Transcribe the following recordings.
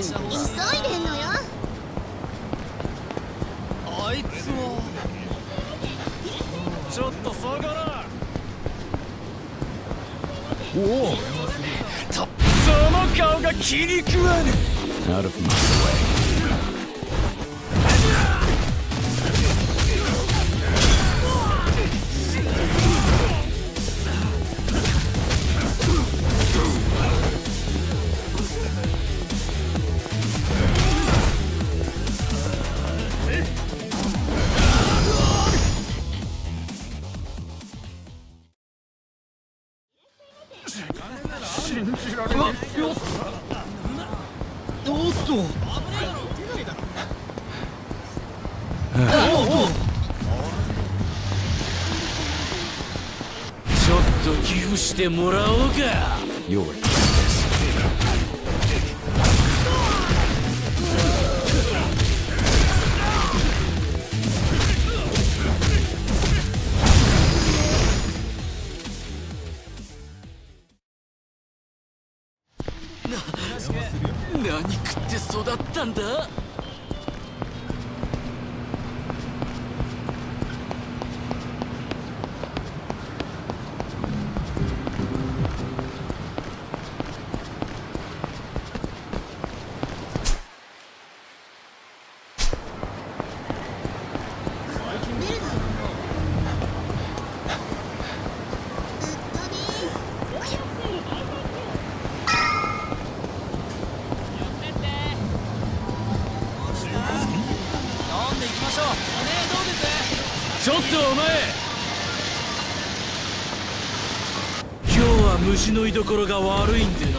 いでんのよ。あいつはちょっと下がら。おお、その顔が気に食わぬ。Out of my way. ちょっと寄付してもらおうか。Your practice. 何食って育ったんだ。ちょっとお前、今日は虫の居所が悪いんでな。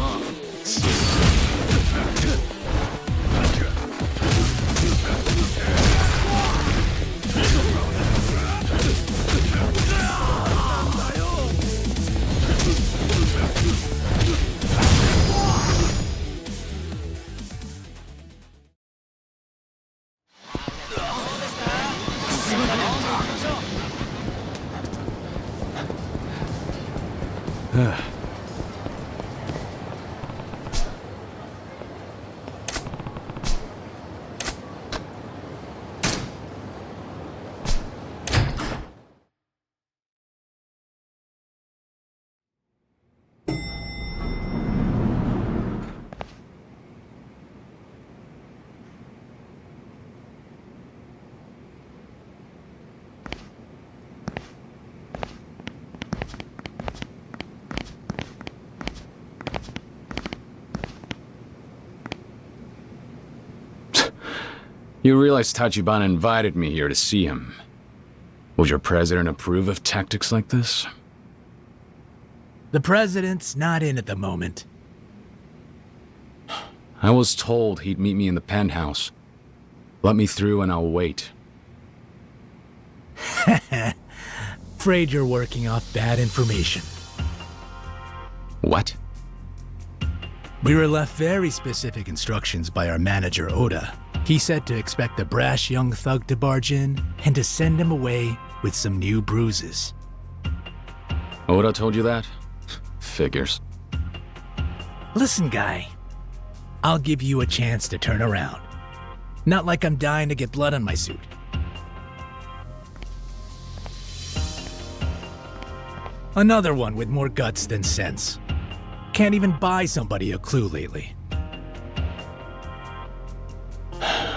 You realize Tachibana invited me here to see him. Would your president approve of tactics like this? The president's not in at the moment. I was told he'd meet me in the penthouse. Let me through and I'll wait. Afraid you're working off bad information. What? We were left very specific instructions by our manager, Oda. He said to expect a brash young thug to barge in and to send him away with some new bruises. Oda told you that? Figures. Listen, guy. I'll give you a chance to turn around. Not like I'm dying to get blood on my suit. Another one with more guts than sense. Can't even buy somebody a clue lately.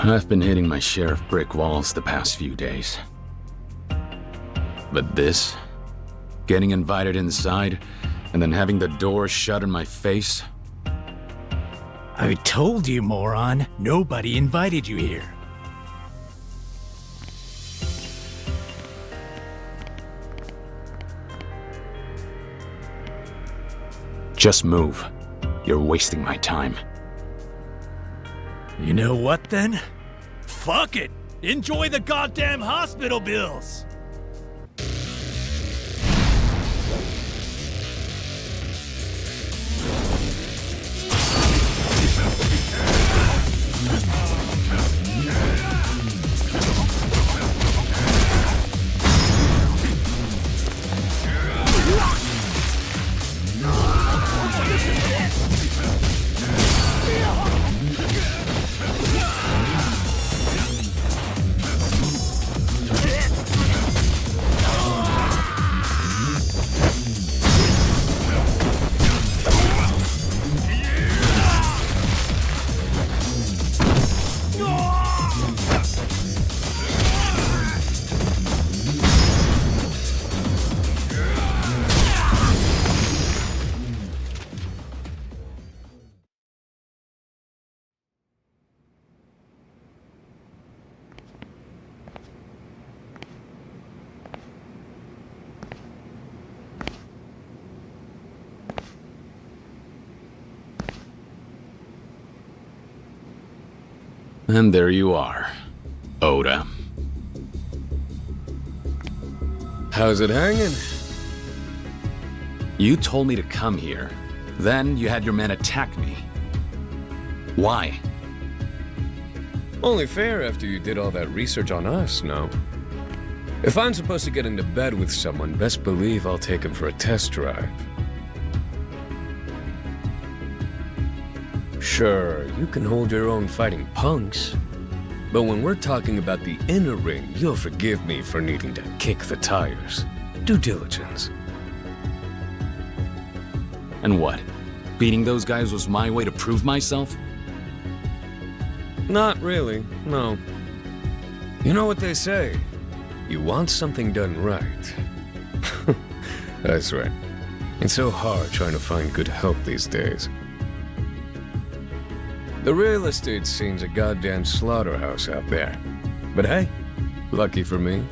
I've been hitting my share of brick walls the past few days. But this, getting invited inside, and then having the door shut in my face. I told you, moron. Nobody invited you here. Just move. You're wasting my time. You know what, then? Fuck it! Enjoy the goddamn hospital bills! And there you are, Oda. How's it hanging? You told me to come here. Then you had your men attack me. Why? Only fair after you did all that research on us, no? If I'm supposed to get into bed with someone, best believe I'll take him for a test drive. Sure, you can hold your own fighting punks. But when we're talking about the inner ring, you'll forgive me for needing to kick the tires. Due diligence. And what? Beating those guys was my way to prove myself? Not really, no. You know what they say? You want something done right. That's right. It's so hard trying to find good help these days. The real estate scene's a goddamn slaughterhouse out there. But hey, lucky for me,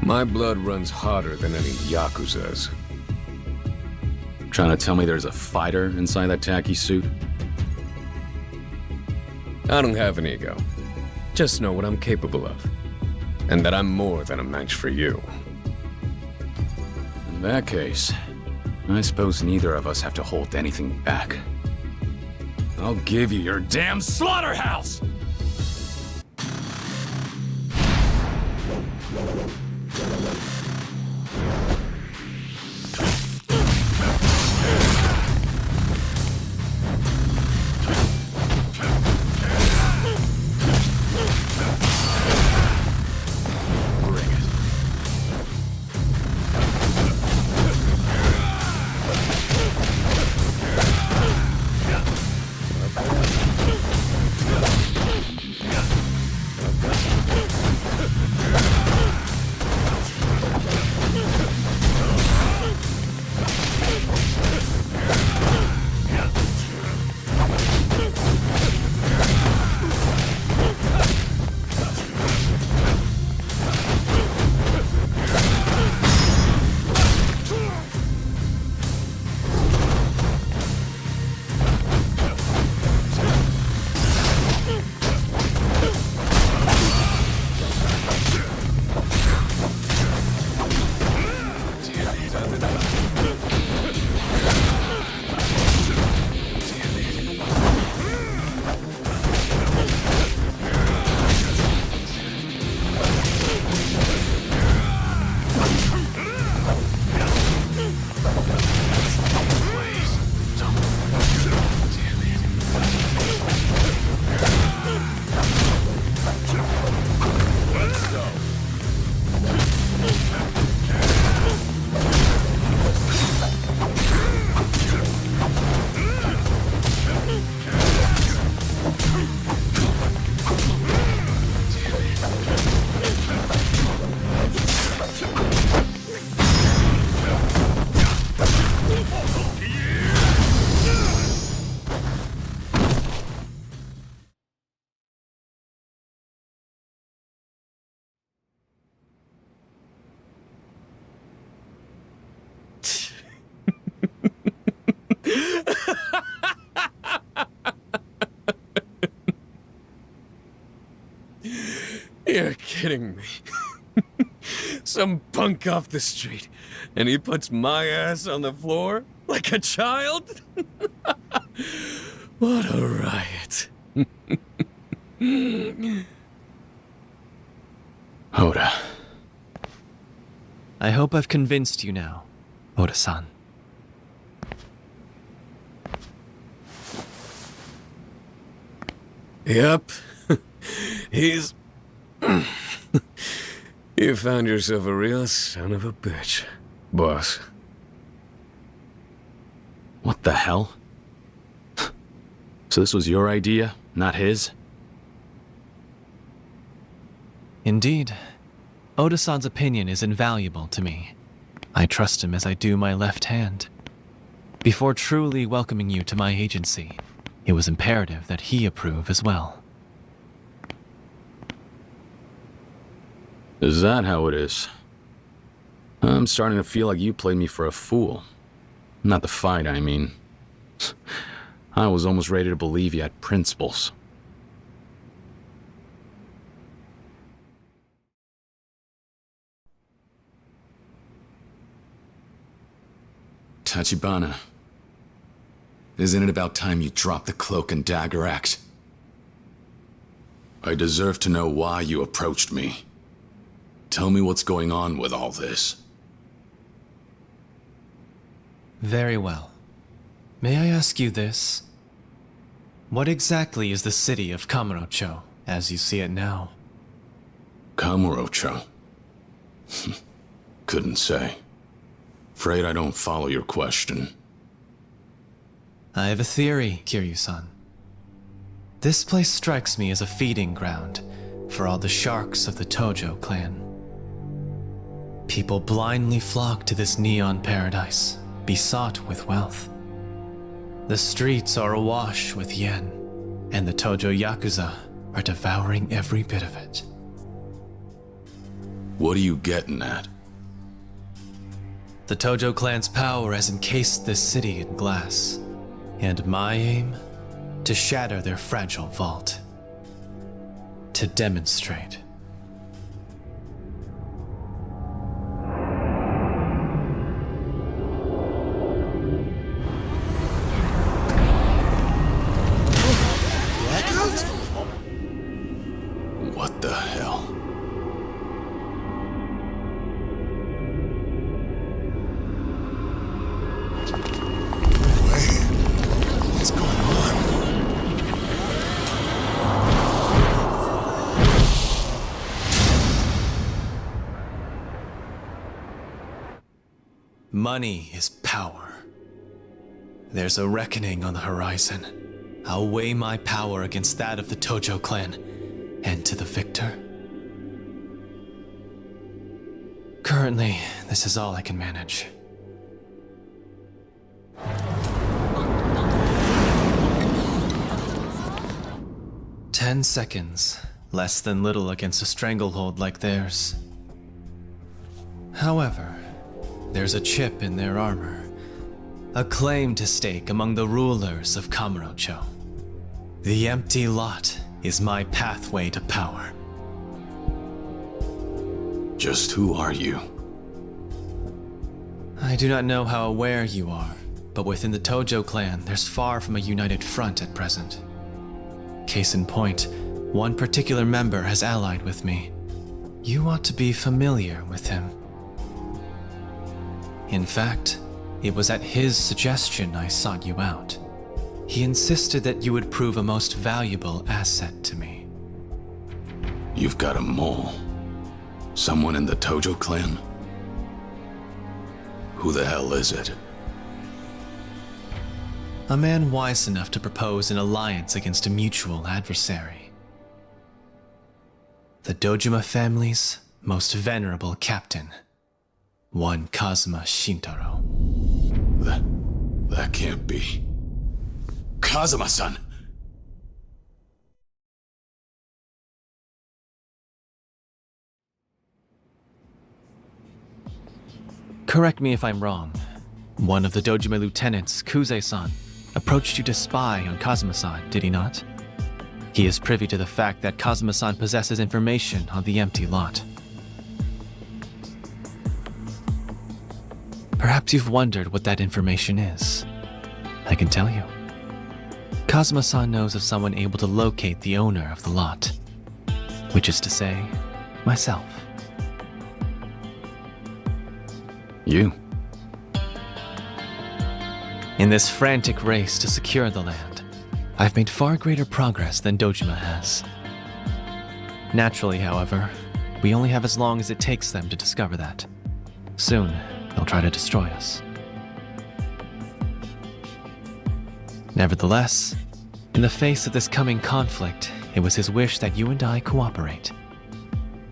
my blood runs hotter than any Yakuza's. Trying to tell me there's a fighter inside that tacky suit? I don't have an ego. Just know what I'm capable of. And that I'm more than a match for you. In that case, I suppose neither of us have to hold anything back. I'll give you your damn slaughterhouse! You're kidding me. Some punk off the street, and he puts my ass on the floor like a child? What a riot. Oda. I hope I've convinced you now, Oda-san. Yep. He's... You found yourself a real son of a bitch, boss. What the hell? So this was your idea, not his? Indeed. Oda-san's opinion is invaluable to me. I trust him as I do my left hand. Before truly welcoming you to my agency, it was imperative that he approve as well. Is that how it is? I'm starting to feel like you played me for a fool. Not the fight, I mean. I was almost ready to believe you had principles. Tachibana, isn't it about time you dropped the cloak and dagger act? I deserve to know why you approached me. Tell me what's going on with all this. Very well. May I ask you this? What exactly is the city of Kamurocho, as you see it now? Kamurocho? Couldn't say. Afraid I don't follow your question. I have a theory, Kiryu-san. This place strikes me as a feeding ground for all the sharks of the Tojo Clan. People blindly flock to this neon paradise, besought with wealth. The streets are awash with yen, and the Tojo Yakuza are devouring every bit of it. What are you getting at? The Tojo Clan's power has encased this city in glass, and my aim? To shatter their fragile vault. To demonstrate. What the hell? What's going on? Money is power. There's a reckoning on the horizon. I'll weigh my power against that of the Tojo Clan, and to the victor. Currently, this is all I can manage. "10 seconds, less than little against a stranglehold like theirs. However, there's a chip in their armor, a claim to stake among the rulers of Kamurocho. The empty lot is my pathway to power." Just who are you? I do not know how aware you are, but within the Tojo Clan, there's far from a united front at present. Case in point, one particular member has allied with me. You ought to be familiar with him. In fact, it was at his suggestion I sought you out. He insisted that you would prove a most valuable asset to me. You've got a mole. Someone in the Tojo Clan? Who the hell is it? A man wise enough to propose an alliance against a mutual adversary. The Dojima family's most venerable captain, one Kazuma Shintaro. That can't be. Kazuma-san! Correct me if I'm wrong. One of the Dojima lieutenants, Kuze-san, approached you to spy on Kazuma-san, did he not? He is privy to the fact that Kazuma-san possesses information on the empty lot. Perhaps you've wondered what that information is. I can tell you. Kazuma-san knows of someone able to locate the owner of the lot. Which is to say, myself. You? In this frantic race to secure the land, I've made far greater progress than Dojima has. Naturally, however, we only have as long as it takes them to discover that. Soon, they'll try to destroy us. Nevertheless, in the face of this coming conflict, it was his wish that you and I cooperate.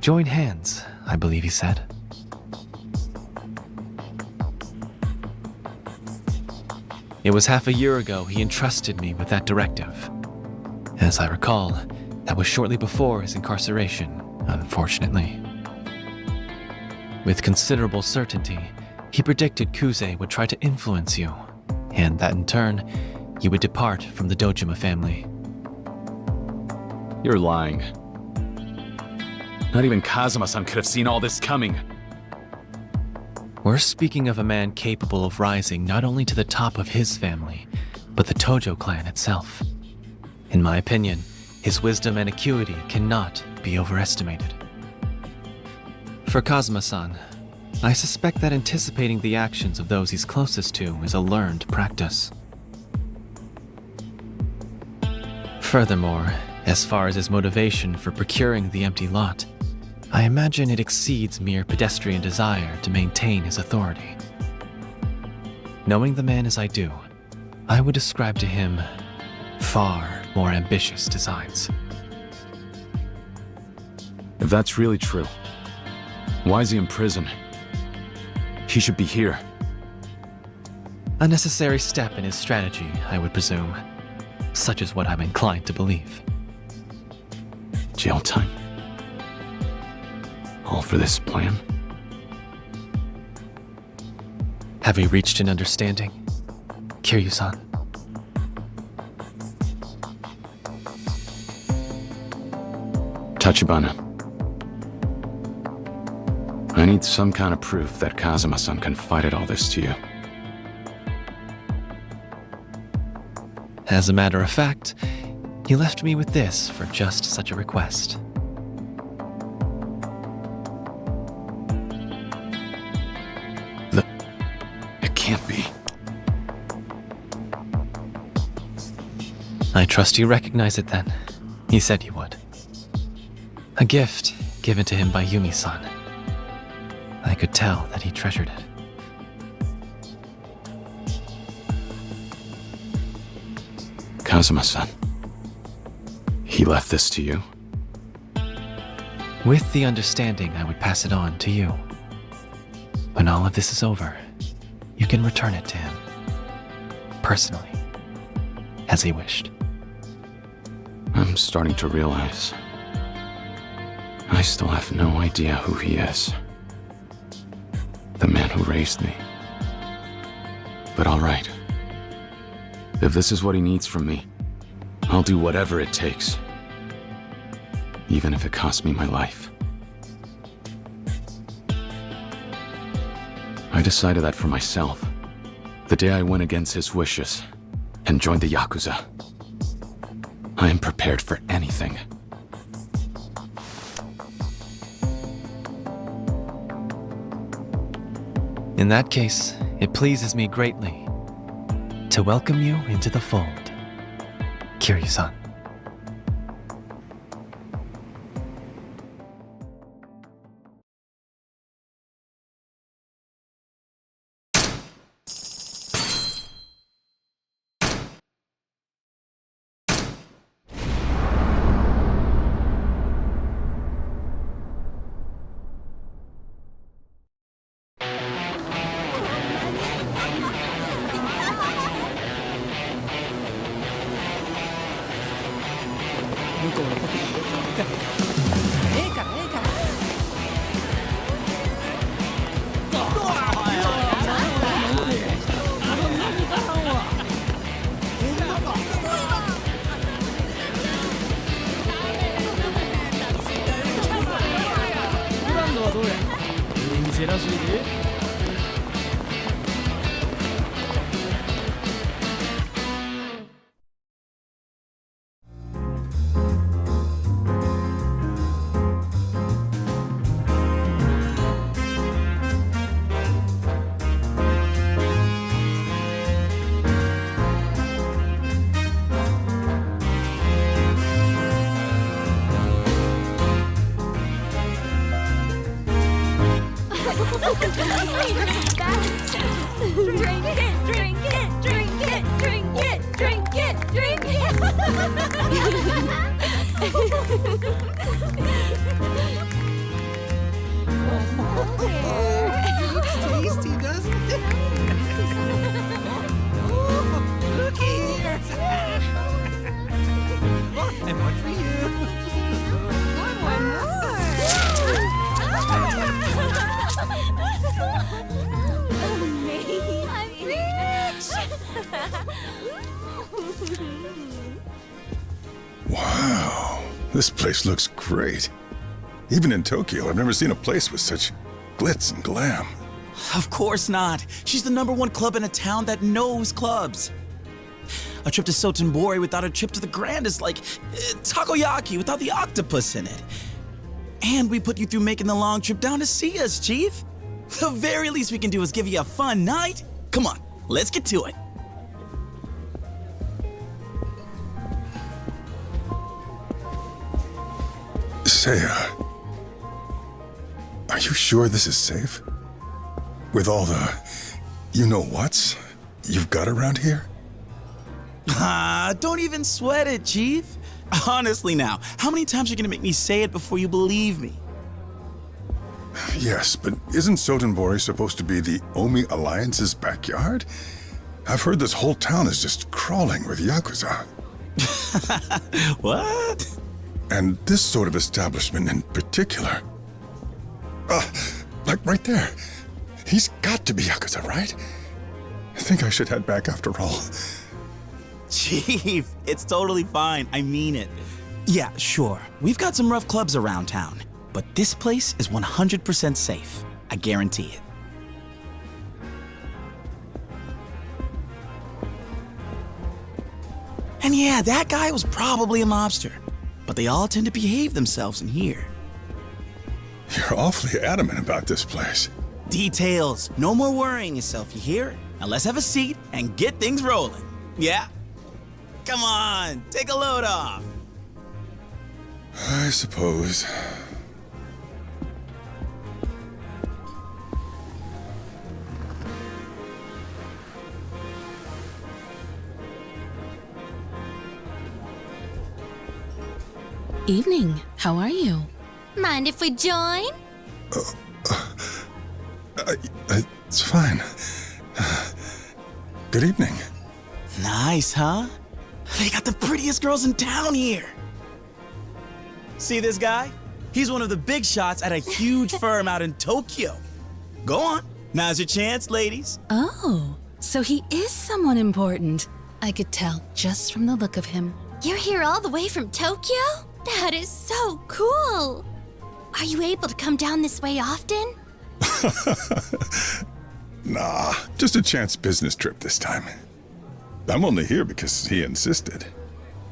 Join hands, I believe he said. It was half a year ago he entrusted me with that directive. As I recall, that was shortly before his incarceration, unfortunately. With considerable certainty, he predicted Kuze would try to influence you, and that in turn, you would depart from the Dojima family. You're lying. Not even Kazuma-san could have seen all this coming. We're speaking of a man capable of rising not only to the top of his family, but the Tojo Clan itself. In my opinion, his wisdom and acuity cannot be overestimated. For Kazuma-san, I suspect that anticipating the actions of those he's closest to is a learned practice. Furthermore, as far as his motivation for procuring the empty lot, I imagine it exceeds mere pedestrian desire to maintain his authority. Knowing the man as I do, I would ascribe to him far more ambitious designs. If that's really true, why is he in prison? He should be here. A necessary step in his strategy, I would presume. Such is what I'm inclined to believe. Jail time. All for this plan? Have we reached an understanding, Kiryu-san? Tachibana. I need some kind of proof that Kazuma-san confided all this to you. As a matter of fact, he left me with this for just such a request. It can't be. I trust you recognize it then. He said you would. A gift given to him by Yumi-san. I could tell that he treasured it. Kazuma-san. He left this to you? With the understanding I would pass it on to you. When all of this is over, you can return it to him. Personally. As he wished. I'm starting to realize I still have no idea who he is. The man who raised me. But all right. If this is what he needs from me, I'll do whatever it takes. Even if it costs me my life. I decided that for myself, the day I went against his wishes and joined the Yakuza. I am prepared for anything. In that case, it pleases me greatly to welcome you into the fold, Kiryu-san. Wow, this place looks great. Even in Tokyo, I've never seen a place with such glitz and glam. Of course not. She's the #1 club in a town that knows clubs. A trip to Sotenbori without a trip to the Grand is like takoyaki without the octopus in it. And we put you through making the long trip down to see us, Chief. The very least we can do is give you a fun night. Come on, let's get to it. Say, are you sure this is safe? With all the you-know-whats you've got around here? Don't even sweat it, Chief. Honestly now, how many times are you gonna make me say it before you believe me? Yes, but isn't Sotenbori supposed to be the Omi Alliance's backyard? I've heard this whole town is just crawling with Yakuza. What? And this sort of establishment in particular. Like right there. He's got to be Yakuza, right? I think I should head back after all. Chief, it's totally fine. I mean it. Yeah, sure. We've got some rough clubs around town, but this place is 100% safe. I guarantee it. And yeah, that guy was probably a mobster, but they all tend to behave themselves in here. You're awfully adamant about this place. Details. No more worrying yourself, you hear? Now let's have a seat and get things rolling. Yeah? Come on, take a load off. I suppose. Evening. How are you? Mind if we join? It's fine. Good evening. Nice, huh? They got the prettiest girls in town here. See this guy? He's one of the big shots at a huge firm out in Tokyo. Go on. Now's your chance, ladies. Oh, so he is someone important. I could tell just from the look of him. You're here all the way from Tokyo? That is so cool. Are you able to come down this way often? Nah, just a chance business trip this time. I'm only here because he insisted.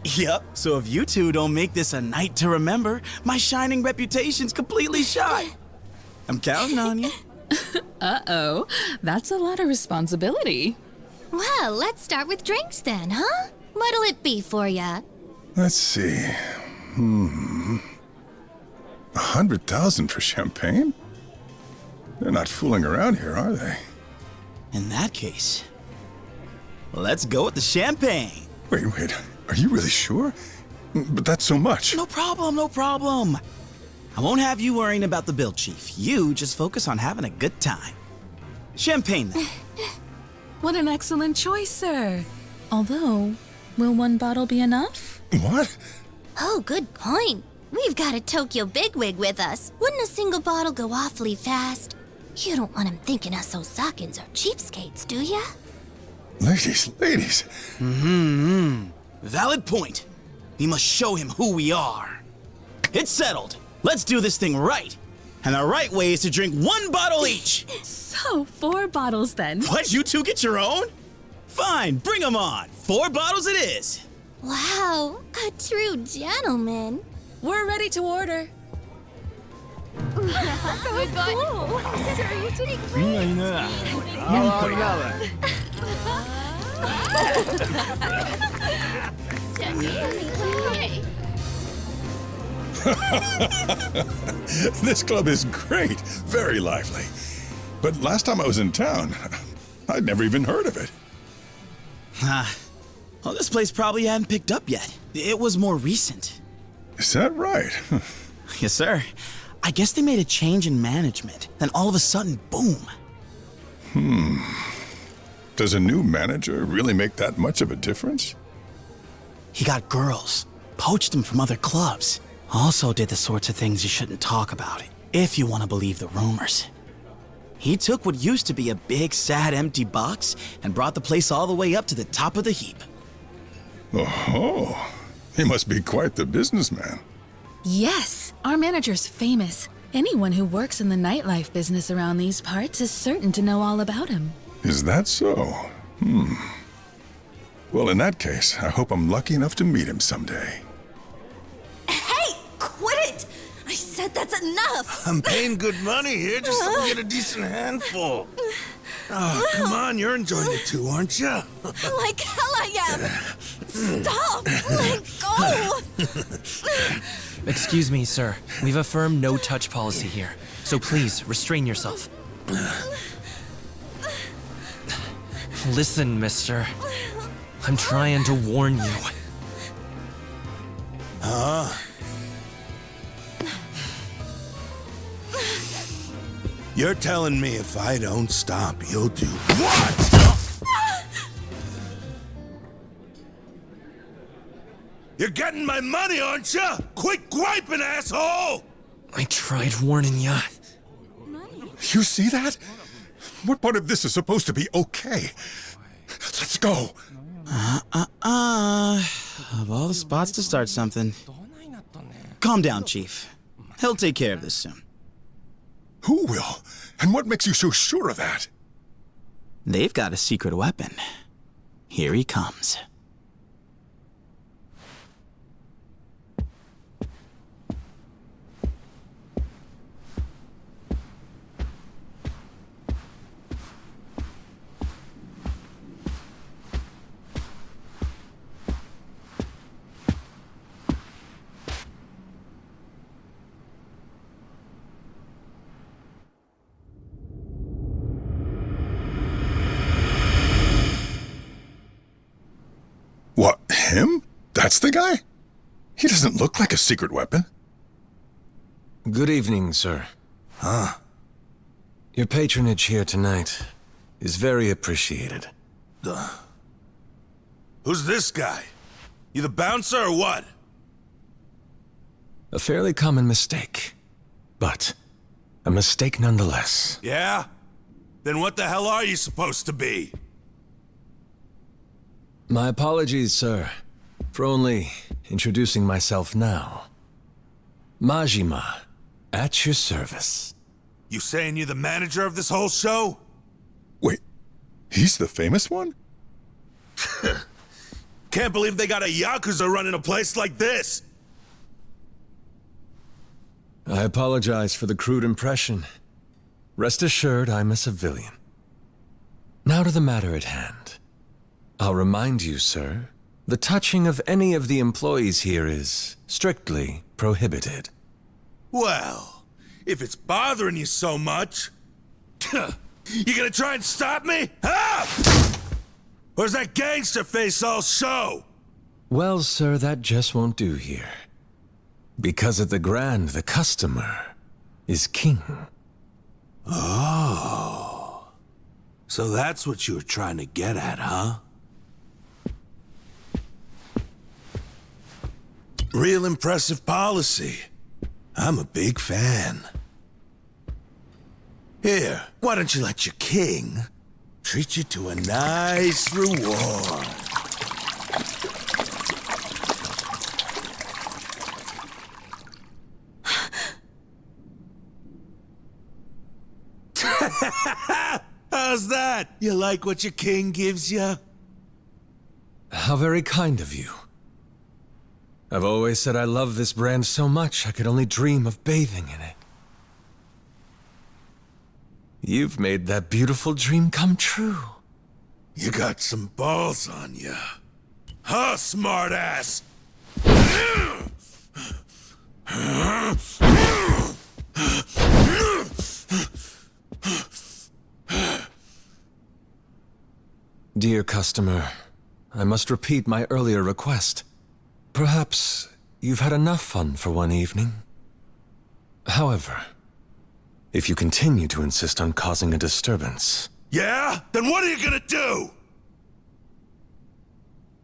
Yep, so if you two don't make this a night to remember, my shining reputation's completely shot. I'm counting on you. Uh-oh, that's a lot of responsibility. Well, let's start with drinks then, huh? What'll it be for ya? Let's see. 100,000 for champagne? They're not fooling around here, are they? In that case, let's go with the champagne. Wait, are you really sure? But that's so much. No problem, no problem. I won't have you worrying about the bill, Chief. You just focus on having a good time. Champagne, then. What an excellent choice, sir. Although, will one bottle be enough? What? Oh, good point. We've got a Tokyo bigwig with us. Wouldn't a single bottle go awfully fast? You don't want him thinking us Osakans are cheapskates, do ya? Ladies. Valid point. We must show him who we are. It's settled. Let's do this thing right. And the right way is to drink 1 bottle each. So, 4 bottles then. What, you two get your own? Fine, bring them on. 4 bottles it is. Wow, a true gentleman. We're ready to order. So cool. Sir, you did great. This club is great. Very lively. But last time I was in town, I'd never even heard of it. Well, this place probably hadn't picked up yet. It was more recent. Is that right? Yes, sir. I guess they made a change in management. Then all of a sudden, boom. Does a new manager really make that much of a difference? He got girls, poached them from other clubs. Also did the sorts of things you shouldn't talk about, if you want to believe the rumors. He took what used to be a big, sad, empty box and brought the place all the way up to the top of the heap. Oh, he must be quite the businessman. Yes, our manager's famous. Anyone who works in the nightlife business around these parts is certain to know all about him. Is that so? Well, in that case, I hope I'm lucky enough to meet him someday. Hey, quit it! I said that's enough! I'm paying good money here just so we get a decent handful. Oh, come on, you're enjoying it too, aren't you? Like hell I am! Stop! Let go! Excuse me, sir. We've a firm no-touch policy here, so please, restrain yourself. Listen, mister. I'm trying to warn you. You're telling me if I don't stop, you'll do what? You're getting my money, aren't you? Quit griping, asshole! I tried warning ya. You see that? What part of this is supposed to be okay? Let's go. Of all the spots to start something. Calm down, Chief. He'll take care of this soon. Who will? And what makes you so sure of that? They've got a secret weapon. Here he comes. What, him? That's the guy? He doesn't look like a secret weapon. Good evening, sir. Your patronage here tonight is very appreciated. Who's this guy? You the bouncer or what? A fairly common mistake, but a mistake nonetheless. Yeah? Then what the hell are you supposed to be? My apologies, sir, for only introducing myself now. Majima, at your service. You saying you're the manager of this whole show? Wait, he's the famous one? Can't believe they got a Yakuza running a place like this! I apologize for the crude impression. Rest assured, I'm a civilian. Now to the matter at hand. I'll remind you, sir, the touching of any of the employees here is strictly prohibited. Well, if it's bothering you so much, you gonna try and stop me? Huh? Or is that gangster face all show? Well, sir, that just won't do here. Because at the Grand, the customer is king. Oh. So that's what you were trying to get at, huh? Real impressive policy. I'm a big fan. Here, why don't you let your king treat you to a nice reward? How's that? You like what your king gives you? How very kind of you. I've always said I love this brand so much I could only dream of bathing in it. You've made that beautiful dream come true. You got some balls on you. Huh, smartass? Dear customer, I must repeat my earlier request. Perhaps you've had enough fun for one evening. However, if you continue to insist on causing a disturbance... Yeah? Then what are you gonna do?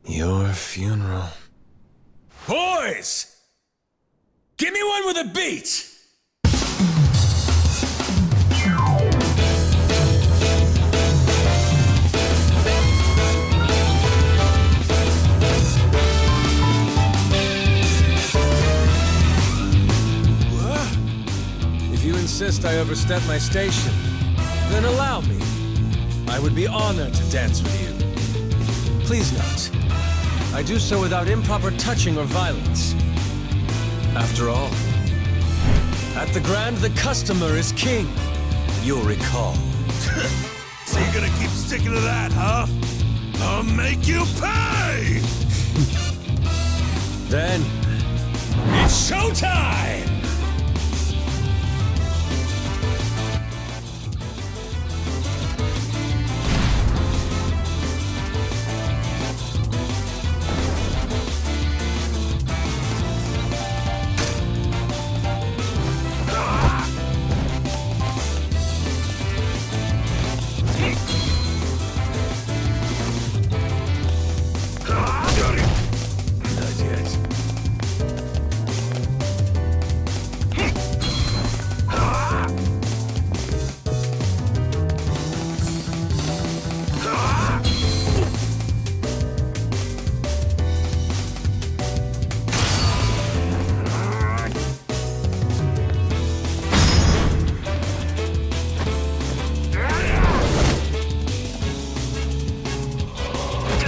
Your funeral. Boys! Give me one with a beat! If suggest I overstep my station, then allow me. I would be honored to dance with you. Please note, I do so without improper touching or violence. After all, at the Grand, the customer is king. You'll recall. So you're gonna keep sticking to that, huh? I'll make you pay! Then, it's showtime!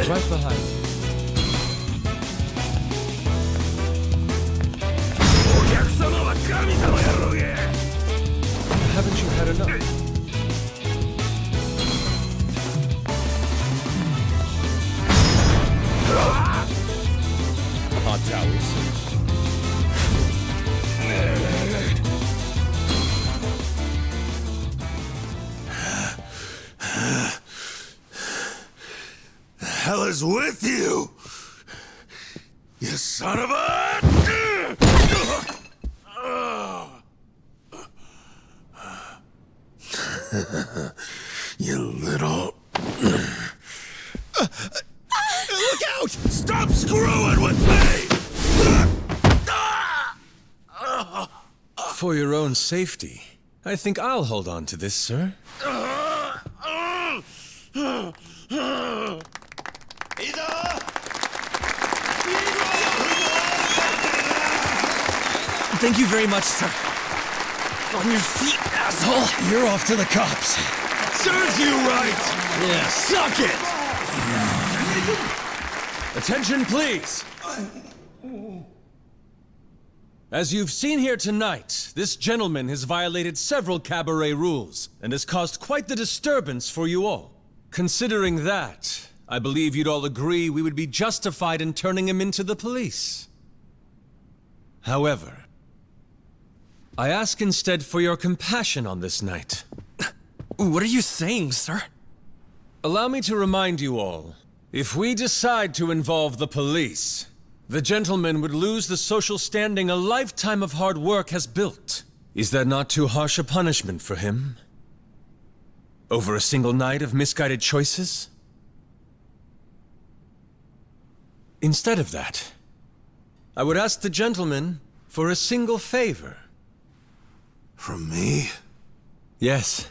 Right behind you. Haven't you had enough? Hot towels. Hell is with you? You son of a... You little... Look out! Stop screwing with me! For your own safety, I think I'll hold on to this, sir. Thank you very much, sir. On your feet, asshole. You're off to the cops. Serves you right! Yeah. Suck it! Attention, please. As you've seen here tonight, this gentleman has violated several cabaret rules and has caused quite the disturbance for you all. Considering that, I believe you'd all agree we would be justified in turning him into the police. However, I ask instead for your compassion on this night. What are you saying, sir? Allow me to remind you all, if we decide to involve the police, the gentleman would lose the social standing a lifetime of hard work has built. Is that not too harsh a punishment for him? Over a single night of misguided choices? Instead of that, I would ask the gentleman for a single favor. From me? Yes.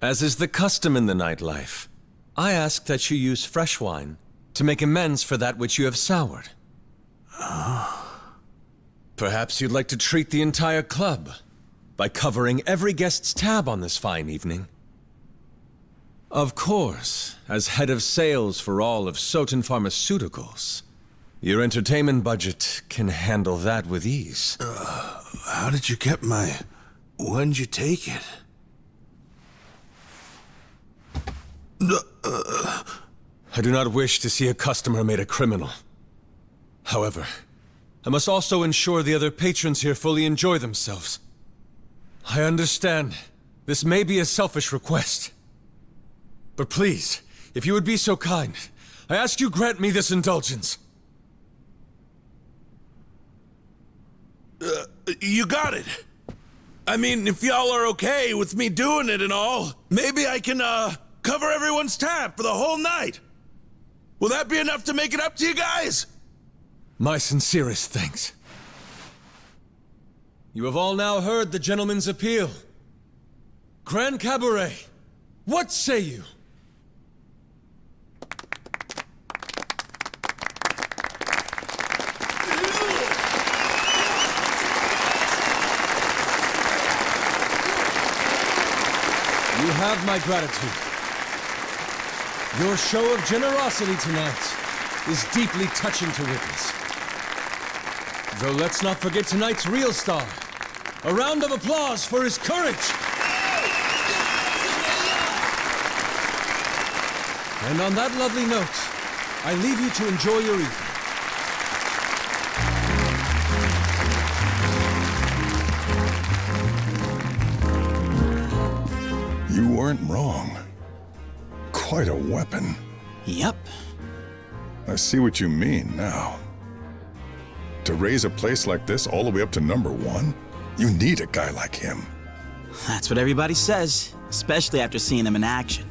As is the custom in the nightlife, I ask that you use fresh wine to make amends for that which you have soured. Perhaps you'd like to treat the entire club by covering every guest's tab on this fine evening. Of course, as head of sales for all of Soten Pharmaceuticals, your entertainment budget can handle that with ease. How did you get my... When'd you take it? I do not wish to see a customer made a criminal. However, I must also ensure the other patrons here fully enjoy themselves. I understand this may be a selfish request. But please, if you would be so kind, I ask you grant me this indulgence. You got it. I mean, if y'all are okay with me doing it and all, maybe I can, cover everyone's tab for the whole night. Will that be enough to make it up to you guys? My sincerest thanks. You have all now heard the gentleman's appeal. Grand Cabaret, what say you? You have my gratitude. Your show of generosity tonight is deeply touching to witness. Though let's not forget tonight's real star. A round of applause for his courage! And on that lovely note, I leave you to enjoy your evening. You weren't wrong. Quite a weapon. Yep. I see what you mean now. To raise a place like this all the way up to #1, you need a guy like him. That's what everybody says, especially after seeing him in action.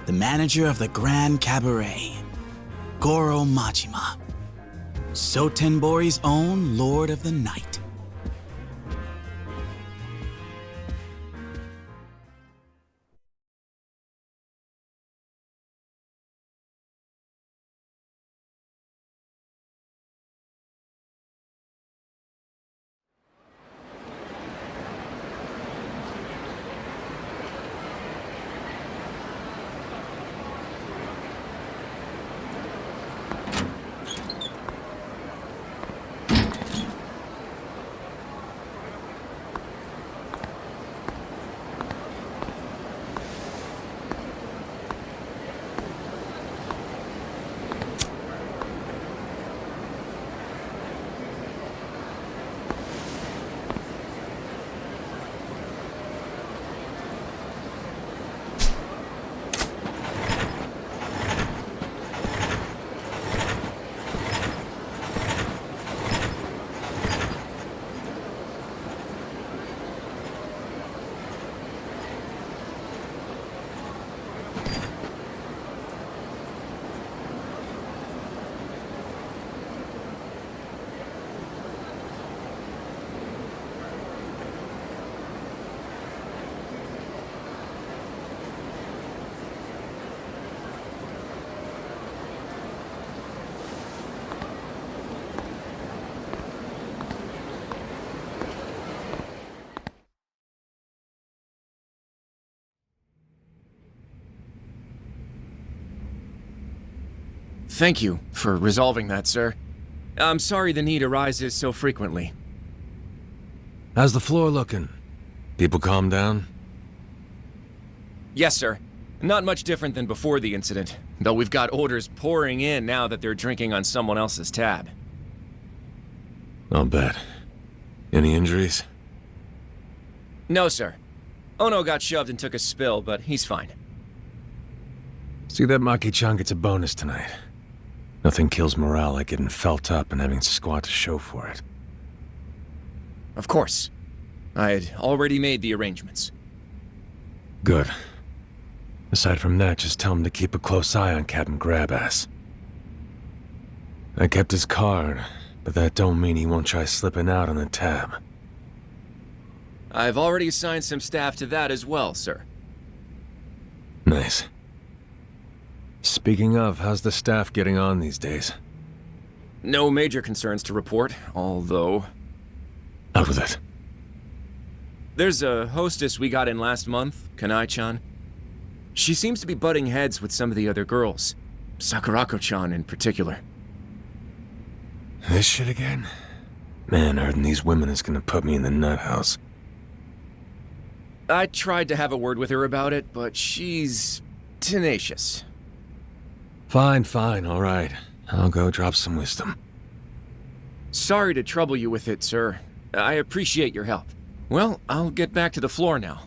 The manager of the Grand Cabaret, Goro Majima. Sotenbori's own Lord of the Night. Thank you for resolving that, sir. I'm sorry the need arises so frequently. How's the floor looking? People calm down? Yes, sir. Not much different than before the incident, though we've got orders pouring in now that they're drinking on someone else's tab. I'll bet. Any injuries? No, sir. Ono got shoved and took a spill, but he's fine. See that Maki-chan gets a bonus tonight. Nothing kills morale like getting felt up and having squat to show for it. Of course. I had already made the arrangements. Good. Aside from that, just tell him to keep a close eye on Captain Grabass. I kept his card, but that don't mean he won't try slipping out on the tab. I've already assigned some staff to that as well, sir. Nice. Speaking of, how's the staff getting on these days? No major concerns to report, although... Out with it. There's a hostess we got in last month, Kanai-chan. She seems to be butting heads with some of the other girls. Sakurako-chan in particular. This shit again? Man, hurting these women is gonna put me in the nut house. I tried to have a word with her about it, but she's... tenacious. Fine, all right. I'll go drop some wisdom. Sorry to trouble you with it, sir. I appreciate your help. Well, I'll get back to the floor now.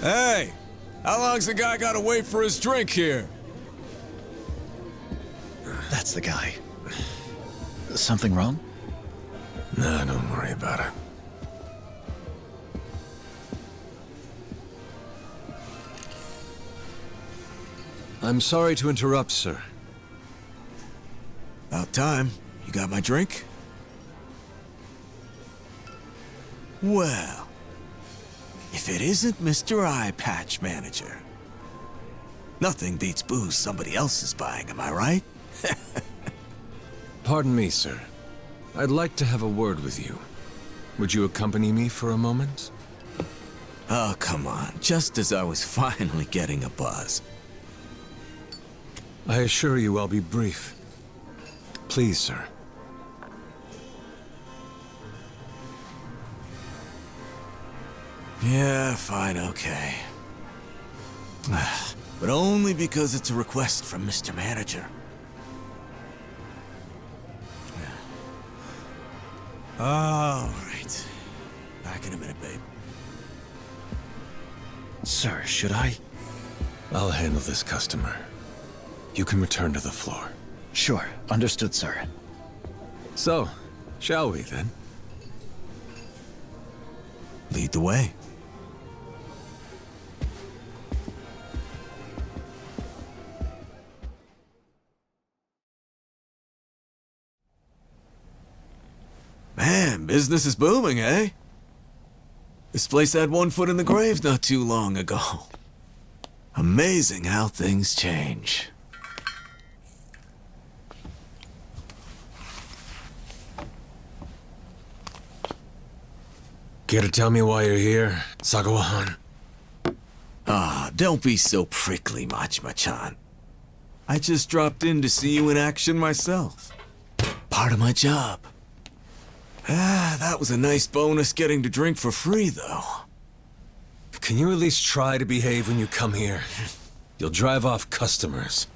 Hey! How long's the guy gotta wait for his drink here? That's the guy. Something wrong? Nah, don't worry about it. I'm sorry to interrupt, sir. About time. You got my drink? Well, if it isn't Mr. Eye Patch Manager. Nothing beats booze somebody else is buying, am I right? Pardon me, sir. I'd like to have a word with you. Would you accompany me for a moment? Oh, come on. Just as I was finally getting a buzz. I assure you I'll be brief. Please, sir. Yeah, fine, okay. But only because it's a request from Mr. Manager. All right. Back in a minute, babe. Sir, should I? I'll handle this customer. You can return to the floor. Sure, understood, sir. So, shall we then? Lead the way. Man, business is booming, eh? This place had one foot in the grave not too long ago. Amazing how things change. Care to tell me why you're here, Sagawa-han? Ah, don't be so prickly, Majima-chan. I just dropped in to see you in action myself. Part of my job. Ah, that was a nice bonus getting to drink for free, though. Can you at least try to behave when you come here? You'll drive off customers.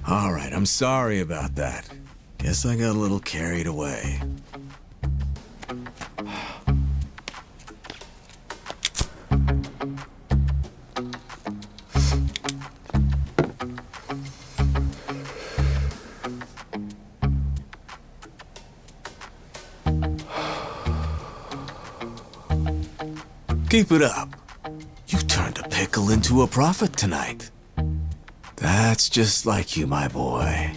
All right, I'm sorry about that. Guess I got a little carried away. Keep it up. You turned a pickle into a profit tonight. That's just like you, my boy.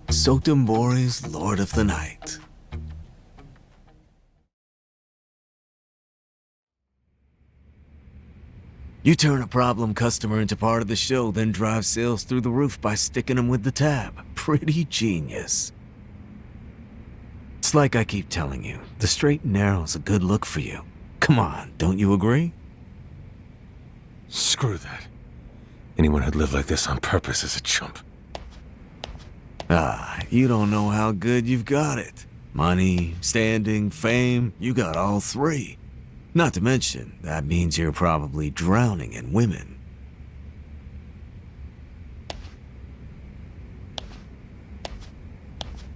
Sotenbori's Lord of the Night. You turn a problem customer into part of the show, then drive sales through the roof by sticking them with the tab. Pretty genius. It's like I keep telling you, the straight and narrow's a good look for you. Come on, don't you agree? Screw that. Anyone who'd live like this on purpose is a chump. Ah, you don't know how good you've got it. Money, standing, fame, you got all three. Not to mention, that means you're probably drowning in women.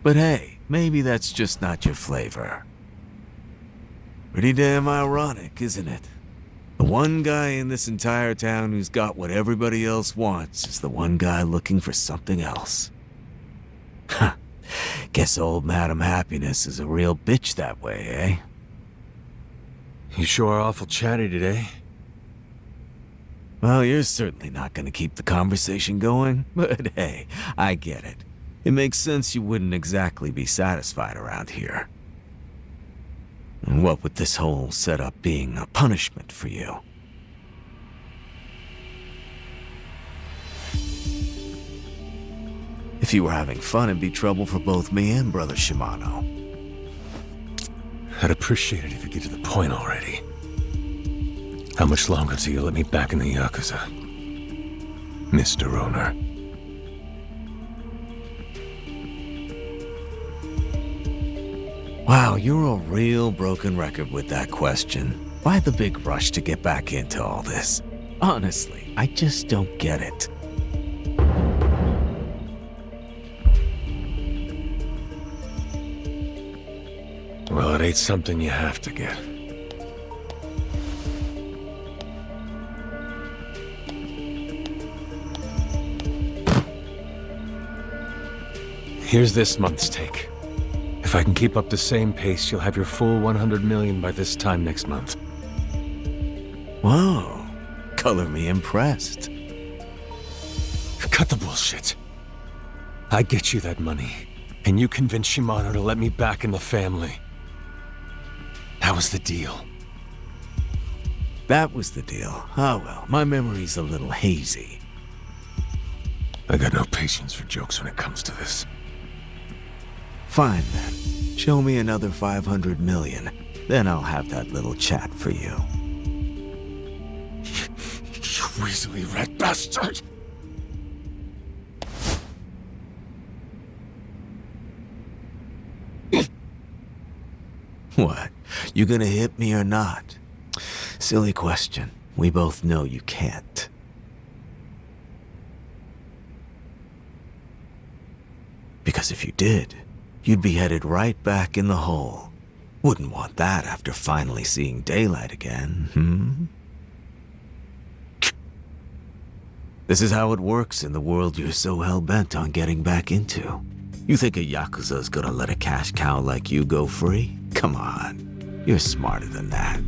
But hey, maybe that's just not your flavor. Pretty damn ironic, isn't it? The one guy in this entire town who's got what everybody else wants is the one guy looking for something else. Huh. Guess old Madam Happiness is a real bitch that way, eh? You sure are awful chatty today. Well, you're certainly not gonna keep the conversation going, but hey, I get it. It makes sense you wouldn't exactly be satisfied around here. And what with this whole setup being a punishment for you? If you were having fun, it'd be trouble for both me and Brother Shimano. I'd appreciate it if you get to the point already. How much longer till you let me back in the Yakuza, Mr. Owner? Wow, you're a real broken record with that question. Why the big rush to get back into all this? Honestly, I just don't get it. Well, it ain't something you have to get. Here's this month's take. If I can keep up the same pace, you'll have your full 100 million by this time next month. Whoa, color me impressed. Cut the bullshit. I get you that money, and you convince Shimano to let me back in the family. That was the deal. That was the deal. Oh well, my memory's a little hazy. I got no patience for jokes when it comes to this. Fine then. Show me another 500 million. Then I'll have that little chat for you. You weaselly red bastard! What? You gonna hit me or not? Silly question. We both know you can't. Because if you did, you'd be headed right back in the hole. Wouldn't want that after finally seeing daylight again, This is how it works in the world you're so hell-bent on getting back into. You think a Yakuza's gonna let a cash cow like you go free? Come on, you're smarter than that.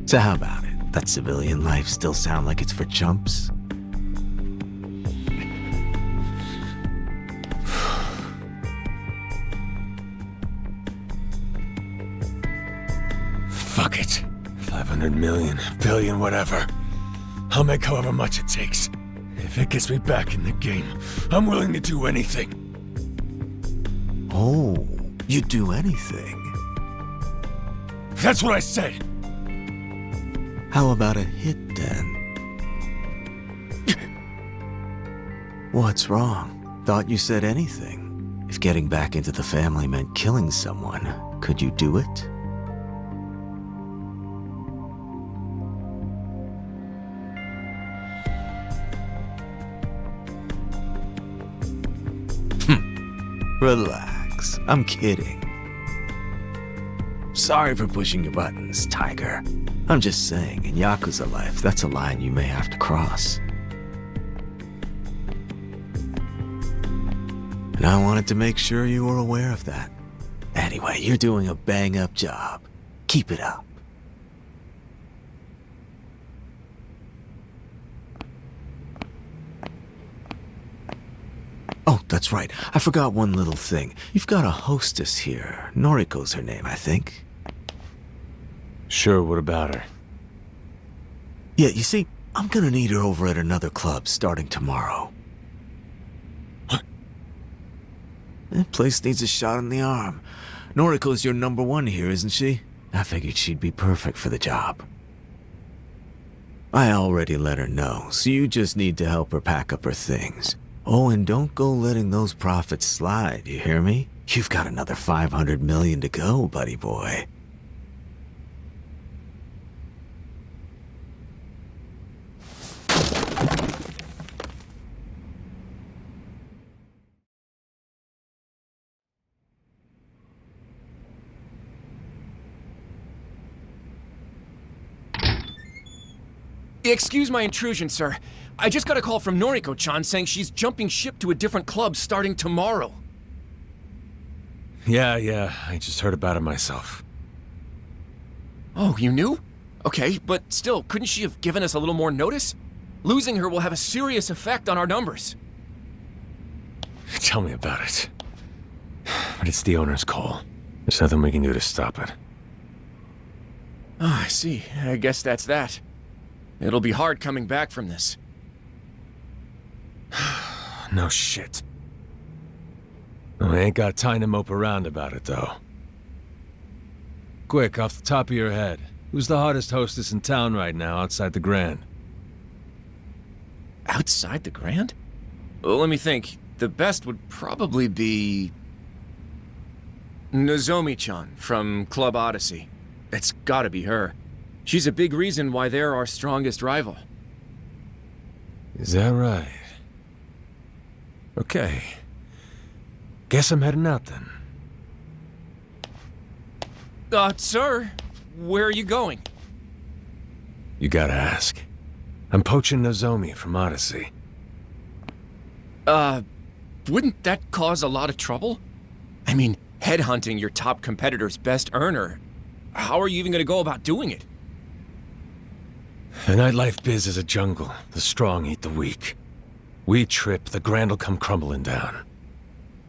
So how about it? That civilian life still sound like it's for chumps? Fuck it. 500 million, billion, whatever. I'll make however much it takes. If it gets me back in the game, I'm willing to do anything. Oh, you'd do anything? That's what I said! How about a hit then? What's wrong? Thought you said anything. If getting back into the family meant killing someone, could you do it? Relax. I'm kidding. Sorry for pushing your buttons, Tiger. I'm just saying, in Yakuza life, that's a line you may have to cross. And I wanted to make sure you were aware of that. Anyway, you're doing a bang-up job. Keep it up. Oh, that's right. I forgot one little thing. You've got a hostess here. Noriko's her name, I think. Sure, what about her? Yeah, you see, I'm gonna need her over at another club starting tomorrow. What? That place needs a shot in the arm. Noriko's your number one here, isn't she? I figured she'd be perfect for the job. I already let her know, so you just need to help her pack up her things. Oh, and don't go letting those profits slide, you hear me? You've got another 500 million to go, buddy boy. Excuse my intrusion, sir. I just got a call from Noriko-chan saying she's jumping ship to a different club starting tomorrow. Yeah, I just heard about it myself. Oh, you knew? Okay, but still, couldn't she have given us a little more notice? Losing her will have a serious effect on our numbers. Tell me about it. But it's the owner's call. There's nothing we can do to stop it. Oh, I see. I guess that's that. It'll be hard coming back from this. No shit. I ain't got time to mope around about it, though. Quick, off the top of your head, who's the hottest hostess in town right now outside the Grand? Outside the Grand? Well, let me think. The best would probably be... Nozomi-chan from Club Odyssey. It's gotta be her. She's a big reason why they're our strongest rival. Is that right? Okay. Guess I'm heading out then. Sir, where are you going? You gotta ask. I'm poaching Nozomi from Odyssey. Wouldn't that cause a lot of trouble? I mean, headhunting your top competitor's best earner. How are you even gonna go about doing it? The nightlife biz is a jungle. The strong eat the weak. We trip, the Grand'll come crumbling down.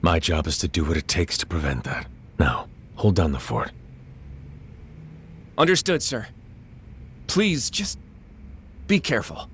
My job is to do what it takes to prevent that. Now, hold down the fort. Understood, sir. Please, just be careful.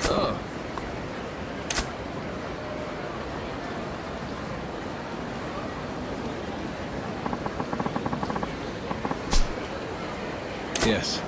Oh. Yes.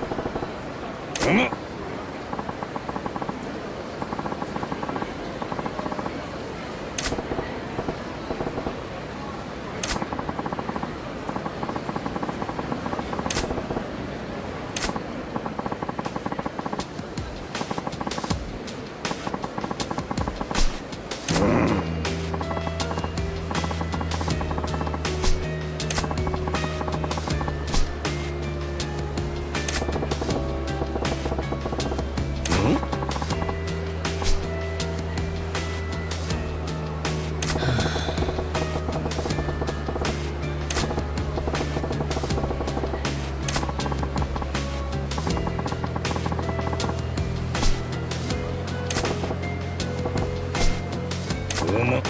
What?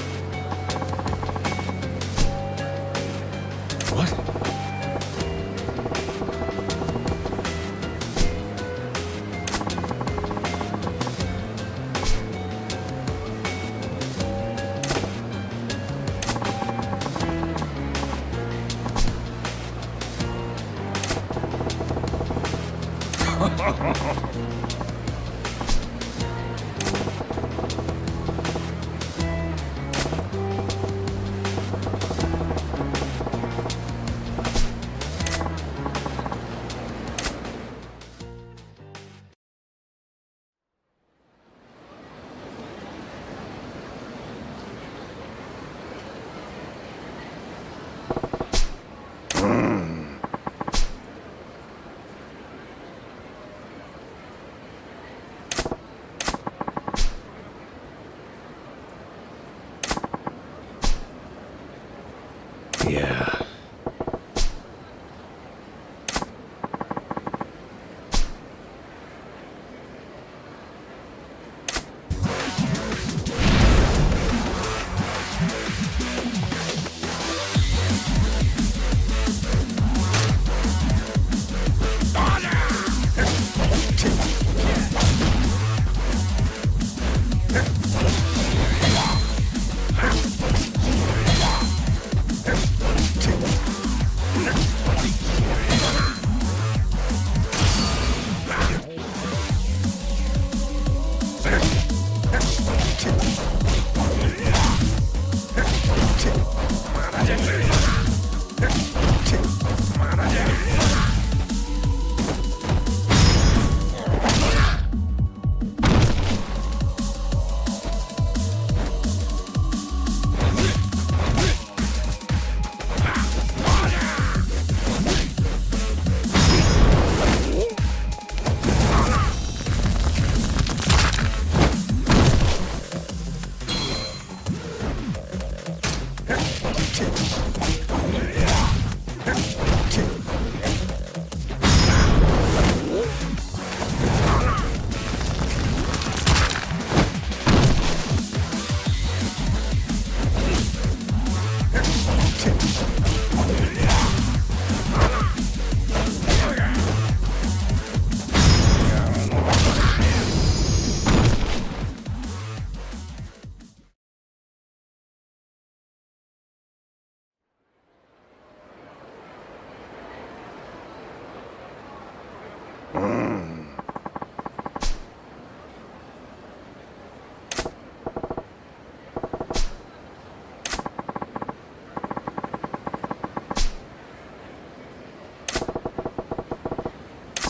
Yeah.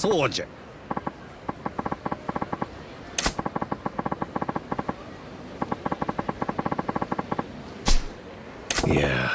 Soldier. Yeah.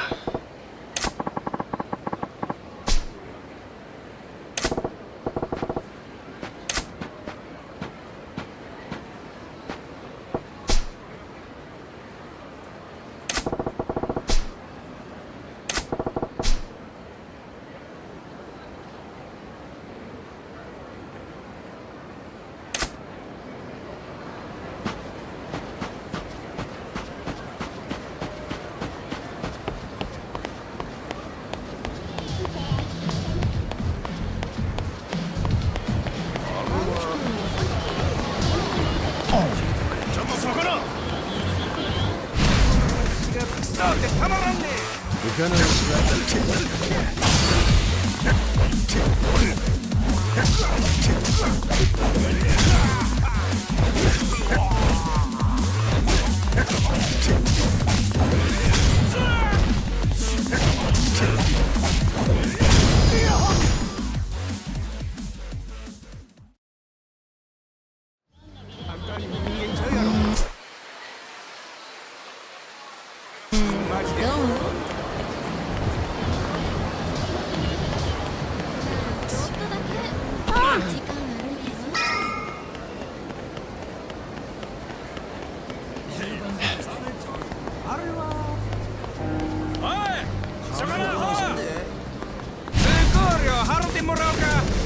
We're gonna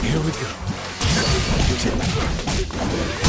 Here we go.